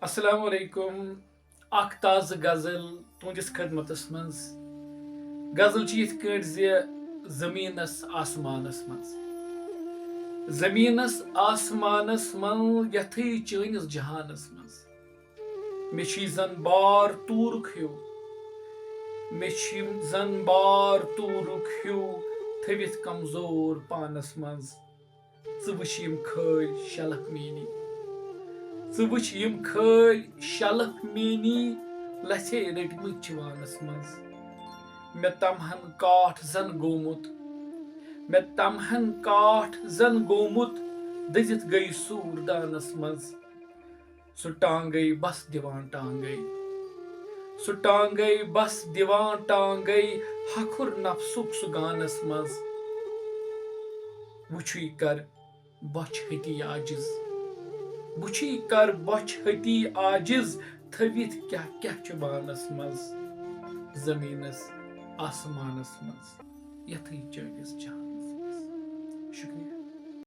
अस्सलाम वालेकुम। अख ताज़ गजल तुंदिस खदमतस मज। गजल छ यिथ कट जमीनस आसमानस मज। जमीनस आसमानस मज यथै चैनिस जहानस मज। मे छी जन बार तूरुक ह्यू। मे छी जन बार तूरुक ह्यू थवित कमजोर पानस मज। ज वुछ यिम खल शलक मेनी। ज वुछ यिम खल शलक मेनी लथे रटमत च वानस मज। मे तमहन काठ जन गोमुत। मे तमहन काठ जन गोमुत दजित गई सूर दानस मज। सु टांगै बस दिवान टांगै। सु टांगै बस दिवान टांगै हखुर नफसुक सु गानस मज। वुछुई कर बछ हती आजिज। वुछुई कर बछ हती आजिज थवित क्या क्या च बानस मज। जमीनस आसमानस मज यथै चैनिस जहानस मज। शुक्रिया।